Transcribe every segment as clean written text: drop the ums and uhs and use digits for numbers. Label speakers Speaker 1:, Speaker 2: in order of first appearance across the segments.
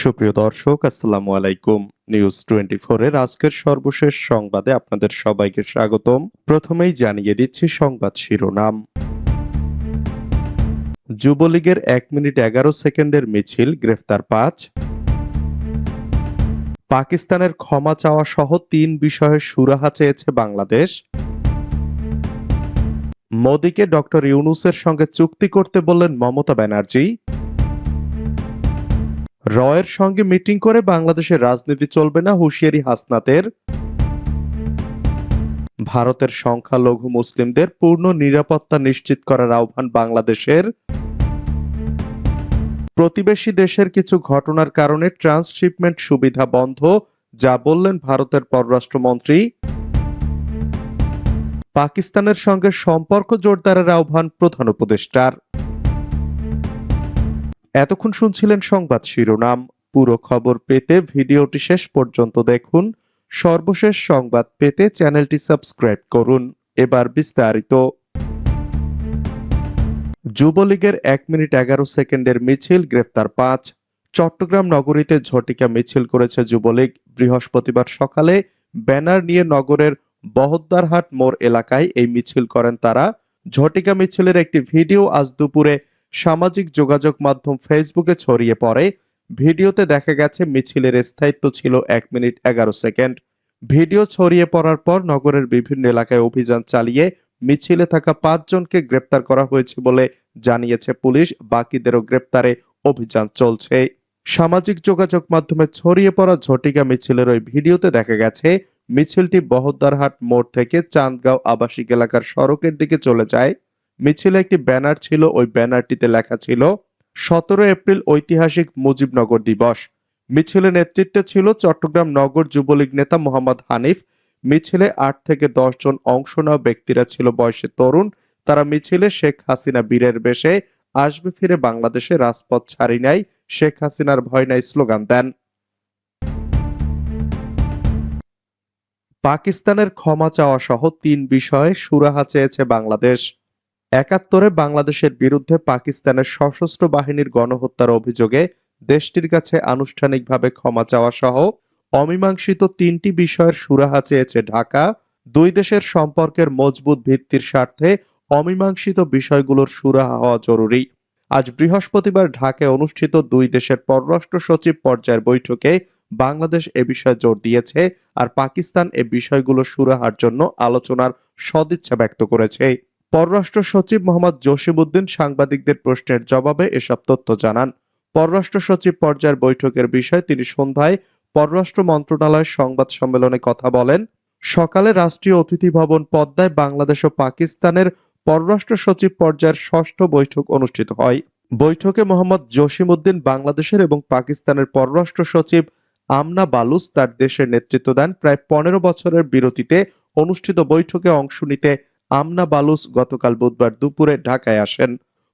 Speaker 1: সুপ্রিয় দর্শক, আসসালামু আলাইকুম। নিউজ 24 এর আজকের সর্বশেষ সংবাদে আপনাদের সবাইকে স্বাগতম। প্রথমেই জানিয়ে দিচ্ছি সংবাদ শিরোনাম। যুবলীগের 1 মিনিট 11 সেকেন্ডের মিছিল, গ্রেফতার 5। পাকিস্তানের ক্ষমা চাওয়া সহ 3 বিষয়ে সুরাহা চেয়েছে বাংলাদেশ। মোদিকে ডক্টর ইউনূসের সঙ্গে চুক্তি করতে বললেন মমতা ব্যানার্জি। রয়ের সঙ্গে মিটিং করে বাংলাদেশের রাজনীতি চলবে না, হুঁশিয়ারি হাসনাতের। ভারতের সংখ্যালঘু মুসলিমদের পূর্ণ নিরাপত্তা নিশ্চিত করার আহ্বান বাংলাদেশের। প্রতিবেশী দেশের কিছু ঘটনার কারণে ট্রান্সশিপমেন্ট সুবিধা বন্ধ, যা বললেন ভারতের পররাষ্ট্রমন্ত্রী। পাকিস্তানের সঙ্গে সম্পর্ক জোরদারের আহ্বান প্রধান উপদেষ্টার। এতক্ষণ শুনছিলেন সংবাদ শিরোনাম। পুরো খবর পেতে ভিডিওটি শেষ পর্যন্ত দেখুন। সর্বশেষ সংবাদ পেতে চ্যানেলটি সাবস্ক্রাইব করুন। এবার বিস্তারিত। যুবলীগের 1 মিনিট 11 সেকেন্ডের মিছিল, গ্রেফতার 5। চট্টগ্রাম নগরীতে ঝটিকা মিছিল করেছে যুবলীগ। বৃহস্পতিবার সকালে ব্যানার নিয়ে নগরের বহদ্দারহাট মোড় এলাকায় এই মিছিল করেন তারা। ঝটিকা মিছিলের একটি ভিডিও আজ দুপুরে সামাজিক যোগাযোগ মাধ্যম ফেসবুকে ছড়িয়ে পড়ে। ভিডিওতে দেখা গেছে মিছিলের স্থায়িত্ব ছিল 1 মিনিট 11 সেকেন্ড। ভিডিও ছড়িয়ে পড়ার পর নগরের বিভিন্ন এলাকায় অভিযান চালিয়ে মিছিলে থাকা 5 জনকে গ্রেপ্তার করা হয়েছে বলে জানিয়েছে পুলিশ। বাকিদেরও গ্রেপ্তারে অভিযান চলছে। সামাজিক যোগাযোগ মাধ্যমে ছড়িয়ে পড়া ঝটিকা মিছিলের ওই ভিডিওতে দেখা গেছে মিছিলটি বহদ্দারহাট মোড় থেকে চাঁদগাঁও আবাসিক এলাকার সড়কের দিকে চলে যায়। মিছিলে একটি ব্যানার ছিল, ওই ব্যানারটিতে লেখা ছিল 17 এপ্রিল ঐতিহাসিক মুজিবনগর দিবস। মিছিলে নেতৃত্বে ছিল চট্টগ্রাম নগর যুবলীগ নেতা মোহাম্মদ হানিফ। মিছিলে 8 থেকে 10 জন অংশ নেওয়া ব্যক্তিরা ছিল বয়সে তরুণ। তারা মিছিলে শেখ হাসিনা বীরের বেশে আসবে ফিরে বাংলাদেশে, রাজপথ ছাড়ি নাই, শেখ হাসিনার ভয় নাই স্লোগান দেন। পাকিস্তানের ক্ষমা চাওয়া সহ 3 বিষয়ে সুরাহা চেয়েছে বাংলাদেশ। 71-এ বাংলাদেশের বিরুদ্ধে পাকিস্তানের সশস্ত্র বাহিনীর গণহত্যার অভিযোগে দেশটির কাছে আনুষ্ঠানিকভাবে ক্ষমা চাওয়া সহ অমীমাংসিত 3টি বিষয়ের সুরাহা চেয়েছে ঢাকা। দুই দেশের সম্পর্কের মজবুত ভিত্তির স্বার্থে অমীমাংসিত বিষয়গুলোর সুরাহা হওয়া জরুরি। আজ বৃহস্পতিবার ঢাকায় অনুষ্ঠিত দুই দেশের পররাষ্ট্র সচিব পর্যায়ের বৈঠকে বাংলাদেশ এ বিষয়ে জোর দিয়েছে, আর পাকিস্তান এ বিষয়গুলো সুরাহার জন্য আলোচনার সদিচ্ছা ব্যক্ত করেছে। পররাষ্ট্র সচিব মোহাম্মদ জসিমউদ্দিন সাংবাদিকদের প্রশ্নের জবাবে এসব তথ্য জানান। পররাষ্ট্র সচিব পর্যায়ের বৈঠকের বিষয়ে তিনি সন্ধ্যায় পররাষ্ট্র মন্ত্রণালয়ের সংবাদ সম্মেলনে কথা বলেন। সকালে রাষ্ট্রীয় অতিথি ভবন পদ্মায় বাংলাদেশ ও পাকিস্তানের পররাষ্ট্র সচিব পর্যায়ের 6ষ্ঠ বৈঠক অনুষ্ঠিত হয়। বৈঠকে মোহাম্মদ জসিমউদ্দিন বাংলাদেশের এবং পাকিস্তানের পররাষ্ট্র সচিব আমনা বালুচ তার দেশের নেতৃত্ব দেন। প্রায় 15 বছরের বিরতিতে অনুষ্ঠিত বৈঠকে অংশ নিতে আমনা বালুচ গতকাল বুধবার দুপুরে ঢাকায় আসেন।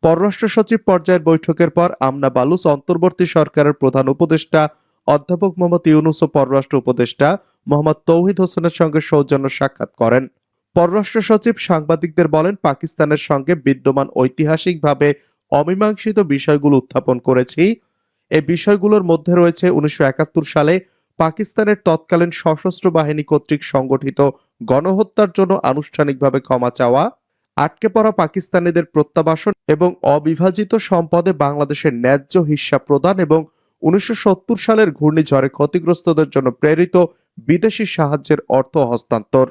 Speaker 1: পররাষ্ট্র সচিব পর্যায়ের বৈঠকের পর আমনা বালুচ অন্তর্বর্তী সরকারের প্রধান উপদেষ্টা অধ্যাপক মোহাম্মদ ইউনূস ও পররাষ্ট্র উপদেষ্টা মোহাম্মদ তৌহিদ হোসেনের সঙ্গে সৌজন্য সাক্ষাৎ করেন। পররাষ্ট্র সচিব সাংবাদিকদের বলেন, পাকিস্তানের সঙ্গে বিদ্যমান ঐতিহাসিকভাবে অমীমাংসিত বিষয়গুলো উত্থাপন করেছি। এই বিষয়গুলোর মধ্যে রয়েছে 1971 সালে পাকিস্তানের তৎকালীন সশস্ত্র বাহিনী কর্তৃক সংগঠিত গণহত্যার জন্য আনুষ্ঠানিকভাবে ক্ষমা চাওয়া, আটকে পড়া পাকিস্তানিদের প্রত্যাবাসন এবং অবিভাজিত সম্পদে বাংলাদেশের ন্যায্য হিস্সা প্রদান এবং 1970 সালের ঘূর্ণিঝড়ে ক্ষতিগ্রস্তদের জন্য প্রেরিত বিদেশি সাহায্যের অর্থ হস্তান্তর।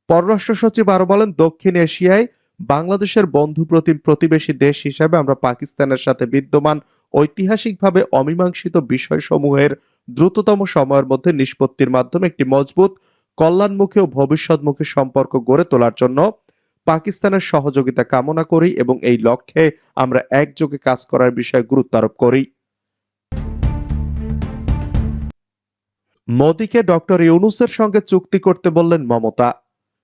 Speaker 1: পররাষ্ট্র সচিব আরো বলেন, দক্ষিণ এশিয়ায় বাংলাদেশের বন্ধুপ্রতিম প্রতিবেশী দেশ হিসেবে আমরা পাকিস্তানের সাথে বিদ্যমান ঐতিহাসিকভাবে অমীমাংসিত বিষয়সমূহের দ্রুততম সময়ের মধ্যে নিষ্পত্তির মাধ্যমে একটি মজবুত, কল্যাণমুখী ও ভবিষ্যৎমুখী সম্পর্ক গড়ে তোলার জন্য পাকিস্তানের সহযোগিতা কামনা করি এবং এই লক্ষ্যে আমরা একযোগে কাজ করার বিষয়ে গুরুত্ব আরোপ করি। মোদিকে ডক্টর ইউনূসের সঙ্গে চুক্তি করতে বললেন মমতা।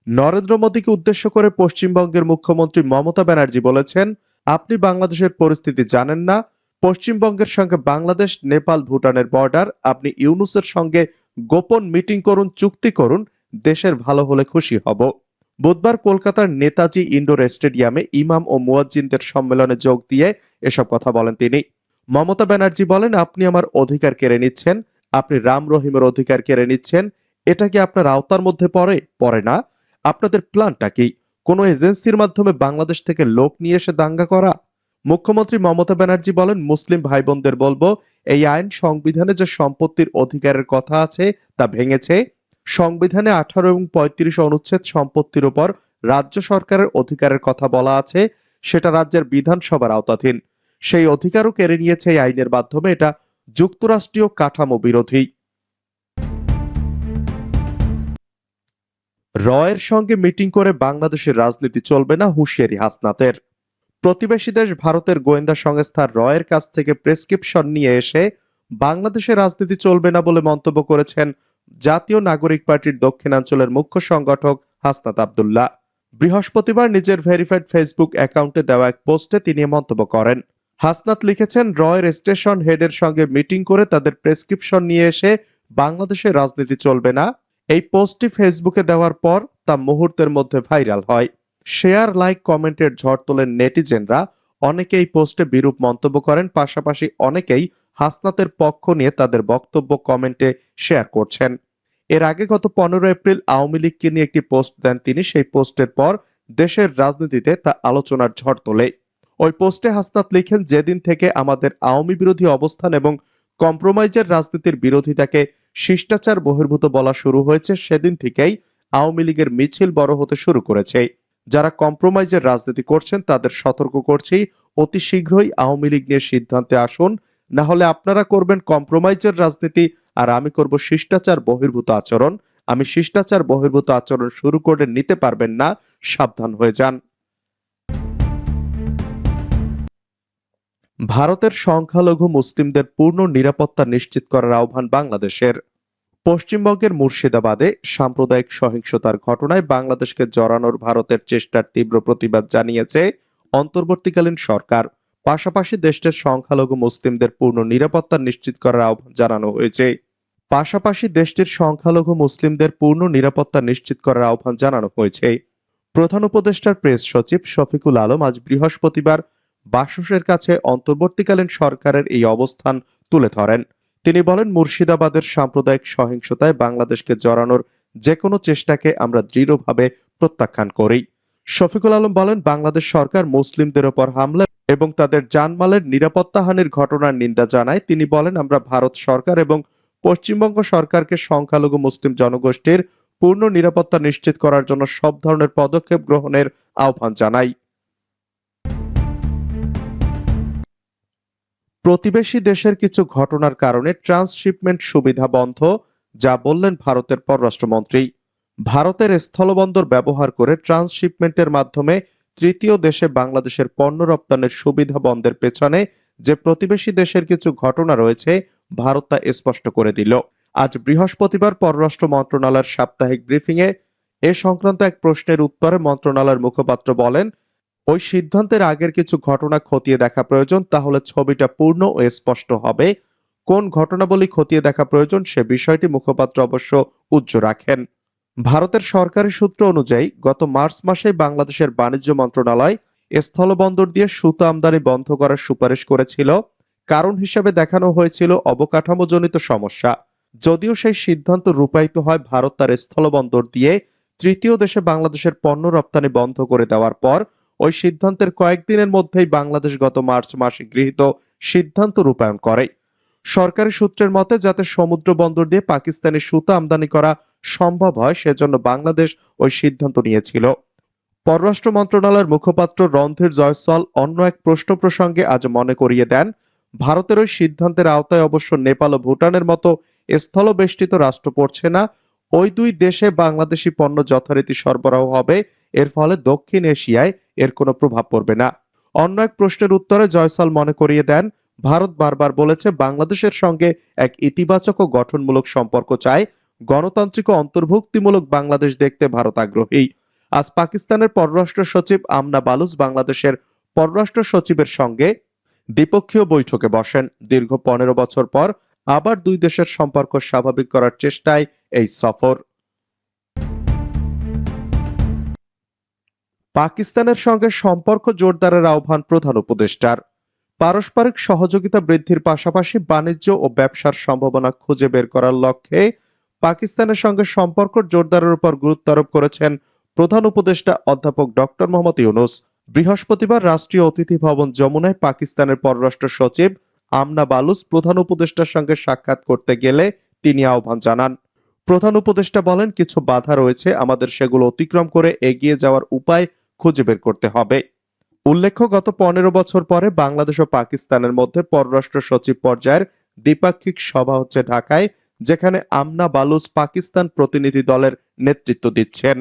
Speaker 1: নরেন্দ্র মোদীকে উদ্দেশ্য করে পশ্চিমবঙ্গের মুখ্যমন্ত্রী মমতা ব্যানার্জি বলেছেন, আপনি বাংলাদেশের পরিস্থিতি জানেন না। পশ্চিমবঙ্গের সঙ্গে বাংলাদেশ, নেপাল, ভুটানের বর্ডার। আপনি ইউনূসের সঙ্গে গোপন মিটিং করুন, চুক্তি করুন, দেশের ভালো হলে খুশি হব। বুধবার কলকাতার নেতাজি ইন্ডোর স্টেডিয়ামে ইমাম ও মুয়াজ্জিনদের সম্মেলনে যোগ দিয়ে এসব কথা বলেন তিনি। মমতা ব্যানার্জি বলেন, আপনি আমার অধিকার কেড়ে নিচ্ছেন, আপনি রাম রহিমের অধিকার কেড়ে নিচ্ছেন। এটা কি আপনার আওতার মধ্যে পড়ে না? আপনাদের প্ল্যানটা কি? কোনো এজেন্সির মাধ্যমে বাংলাদেশ থেকে লোক নিয়ে এসে দাঙ্গা করা? মুখ্যমন্ত্রী মমতা ব্যানার্জি বলেন, মুসলিম ভাই বোনদের বলবো, এই আইন সংবিধানে যে সম্পত্তির অধিকারের কথা আছে তা ভেঙেছে। সংবিধানে 18 এবং 35 অনুচ্ছেদ সম্পত্তির উপর রাজ্য সরকারের অধিকারের কথা বলা আছে, সেটা রাজ্যের বিধানসভার আওতাধীন। সেই অধিকারও কেড়ে নিয়েছে এই আইনের মাধ্যমে। এটা যুক্তরাষ্ট্রীয় কাঠামো বিরোধী। রয়ের সঙ্গে মিটিং করে বাংলাদেশের রাজনীতি চলবে না, হুঁশিয়ারি হাসনাতের। প্রতিবেশী দেশ ভারতের গোয়েন্দা সংস্থা রয়ের কাছ থেকে প্রেসক্রিপশন নিয়ে এসে বাংলাদেশের রাজনীতি চলবে না বলে মন্তব্য করেছেন জাতীয় নাগরিক পার্টির দক্ষিণাঞ্চলের মুখ্য সংগঠক হাসনাত আব্দুল্লাহ। বৃহস্পতিবার নিজের ভেরিফাইড ফেসবুক অ্যাকাউন্টে দেওয়া এক পোস্টে তিনি মন্তব্য করেন। হাসনাত লিখেছেন, রয়ের স্টেশন হেডের সঙ্গে মিটিং করে তাদের প্রেসক্রিপশন নিয়ে এসে বাংলাদেশের রাজনীতি চলবে না। এই পোস্টটি ফেসবুকে দেওয়ার পর তা মুহূর্তের মধ্যে ভাইরাল হয়। শেয়ার, লাইক, কমেন্টের ঝড় তোলেন নেটিজেনরা। অনেকে এই পোস্টে বিরূপ মন্তব্য করেন, পাশাপাশি অনেকেই হাসনাতের পক্ষ নিয়ে তাদের বক্তব্য কমেন্টে শেয়ার করছেন। এর আগে গত 15 এপ্রিল আওয়ামী লীগকে নিয়ে একটি পোস্ট দেন তিনি। সেই পোস্টের পর দেশের রাজনীতিতে তা আলোচনার ঝড় তোলে। ওই পোস্টে হাসনাত লিখেন, যেদিন থেকে আমাদের আওয়ামী বিরোধী অবস্থান এবং কম্প্রোমাইজের রাজনীতির বিরোধিতাকে শিষ্টাচার বহির্ভূত বলা শুরু হয়েছে, সেদিন থেকেই আওয়ামী লীগের মিছিল বড় হতে শুরু করেছে। যারা কম্প্রোমাইজের রাজনীতি করছেন তাদের সতর্ক করছি, অতি শীঘ্রই আওয়ামী লীগ নিয়ে সিদ্ধান্তে আসুন, না হলে আপনারা করবেন কম্প্রোমাইজের রাজনীতি আর আমি করব শিষ্টাচার বহির্ভূত আচরণ। আমি শিষ্টাচার বহির্ভূত আচরণ শুরু করে নিতে পারবেন না, সাবধান হয়ে যান। ভারতের সংখ্যালঘু মুসলিমদের পূর্ণ নিরাপত্তা নিশ্চিত করার আহ্বান বাংলাদেশের। পশ্চিমবঙ্গের মুর্শিদাবাদে সাম্প্রদায়িক সহিংসতার ঘটনায় বাংলাদেশকে জড়ানোর ভারতের চেষ্টার তীব্র প্রতিবাদ জানিয়েছে অন্তর্বর্তীকালীন সরকার। পাশাপাশি দেশটির সংখ্যালঘু মুসলিমদের পূর্ণ নিরাপত্তা নিশ্চিত করার আহ্বান জানানো হয়েছে। প্রধান উপদেষ্টার প্রেস সচিব শফিকুল আলম আজ বৃহস্পতিবার বাসসের কাছে অন্তর্বর্তীকালীন সরকারের এই অবস্থান তুলে ধরেন। তিনি বলেন, মুর্শিদাবাদের সাম্প্রদায়িক সহিংসতায় বাংলাদেশকে জড়ানোর যে কোনো চেষ্টাকে আমরা দৃঢ়ভাবে প্রত্যাখ্যান করি। শফিকুল আলম বলেন, বাংলাদেশ সরকার মুসলিমদের ওপর হামলা এবং তাদের জানমালের নিরাপত্তাহানির ঘটনার নিন্দা জানায়। তিনি বলেন, আমরা ভারত সরকার এবং পশ্চিমবঙ্গ সরকারকে সংখ্যালঘু মুসলিম জনগোষ্ঠীর পূর্ণ নিরাপত্তা নিশ্চিত করার জন্য সব ধরনের পদক্ষেপ গ্রহণের আহ্বান জানাই। প্রতিবেশী দেশের কিছু ঘটনার কারণে ট্রান্সশিপমেন্ট সুবিধা বন্ধ, যা বললেন ভারতের পররাষ্ট্রমন্ত্রী। ভারতের স্থলবন্দর ব্যবহার করে ট্রান্সশিপমেন্টের মাধ্যমে তৃতীয় দেশে বাংলাদেশের পণ্য রপ্তানির সুবিধা বন্ধের পেছনে যে প্রতিবেশী দেশের কিছু ঘটনা রয়েছে, ভারত তা স্পষ্ট করে দিল। আজ বৃহস্পতিবার পররাষ্ট্র মন্ত্রণালয়ের সাপ্তাহিক ব্রিফিংয়ে এ সংক্রান্ত এক প্রশ্নের উত্তরে মন্ত্রণালয়ের মুখপাত্র বলেন, ওই সিদ্ধান্তের আগের কিছু ঘটনা খতিয়ে দেখা প্রয়োজন, তাহলে ছবিটা পূর্ণ ও স্পষ্ট হবে। কোন ঘটনাবলী খতিয়ে দেখা প্রয়োজন সে বিষয়টি মুখপাত্র অবশ্য উচ্চ রাখেন। ভারতের সরকারি সূত্র অনুযায়ী গত মার্চ মাসে বাংলাদেশের বাণিজ্য মন্ত্রণালয় স্থলবন্দর দিয়ে সুতা আমদানি বন্ধ করার সুপারিশ করেছিল। কারণ হিসেবে দেখানো হয়েছিল অবকাঠামোজনিত সমস্যা। যদিও সেই সিদ্ধান্ত রূপায়িত হয় ভারত তার স্থলবন্দর দিয়ে তৃতীয় দেশে বাংলাদেশের পণ্য রপ্তানি বন্ধ করে দেওয়ার পর, ওই সিদ্ধান্তের কয়েকদিনের মধ্যেই বাংলাদেশ গত মার্চ মাসে গৃহীত সিদ্ধান্ত রূপায়ণ করে। সরকারি সূত্রের মতে, যাতে সমুদ্র বন্দর দিয়ে পাকিস্তানি সুতা আমদানি করা সম্ভব হয় সেজন্য বাংলাদেশ ওই সিদ্ধান্ত নিয়েছিল। পররাষ্ট্র মন্ত্রণালয়ের মুখপাত্র রণধীর জয়সওয়াল অন্য এক প্রশ্ন প্রসঙ্গে আজ মনে করিয়ে দেন, ভারতের ওই সিদ্ধান্তের আওতায় অবশ্য নেপাল ও ভুটানের মতো স্থলবেষ্টিত রাষ্ট্র পড়ছে না। ওই দুই দেশে বাংলাদেশি পণ্য যথারীতি সরবরাহ হবে, এর ফলে দক্ষিণ এশিয়ায় এর কোনো প্রভাব পড়বে না। অন্য এক প্রশ্নের উত্তরে জয়সওয়াল মনে করিয়ে দেন, ভারত বারবার বলেছে বাংলাদেশের সঙ্গে এক ইতিবাচক ও গঠনমূলক সম্পর্ক চায়। গণতান্ত্রিক ও অন্তর্ভুক্তিমূলক বাংলাদেশ দেখতে ভারত আগ্রহী। আজ পাকিস্তানের পররাষ্ট্র সচিব আমনা বালুচ বাংলাদেশের পররাষ্ট্র সচিবের সঙ্গে দ্বিপক্ষীয় বৈঠকে বসেন। দীর্ঘ 15 বছর পর আবার দুই দেশের সম্পর্ক স্বাভাবিক করার চেষ্টায় এই সফর। পাকিস্তানের সঙ্গে সম্পর্ক জোরদারের আহ্বান প্রধান উপদেষ্টার। পারস্পরিক সহযোগিতা বৃদ্ধির পাশাপাশি বাণিজ্য ও ব্যবসার সম্ভাবনা খুঁজে বের করার লক্ষ্যে পাকিস্তানের সঙ্গে সম্পর্ক জোরদারের উপর গুরুত্ব আরোপ করেছেন প্রধান উপদেষ্টা অধ্যাপক ডক্টর মোহাম্মদ ইউনূস। বৃহস্পতিবার রাষ্ট্রীয় অতিথি ভবন যমুনায় পাকিস্তানের পররাষ্ট্র সচিব আমনা বালুচ প্রধান উপদেষ্টার সঙ্গে সাক্ষাৎ করতে গেলে তিনি আহ্বান জানান। প্রধান উপদেষ্টা বলেন, কিছু বাধা রয়েছে, আমাদের সেগুলো অতিক্রম করে এগিয়ে যাওয়ার উপায় খুঁজে বের করতে হবে। উল্লেখ্য, গত 15 বছর পরে বাংলাদেশ ও পাকিস্তানের মধ্যে পররাষ্ট্র সচিব পর্যায়ের দ্বিপাক্ষিক সভা হচ্ছে ঢাকায়, যেখানে আমনা বালুচ পাকিস্তান প্রতিনিধি দলের নেতৃত্ব দিচ্ছেন।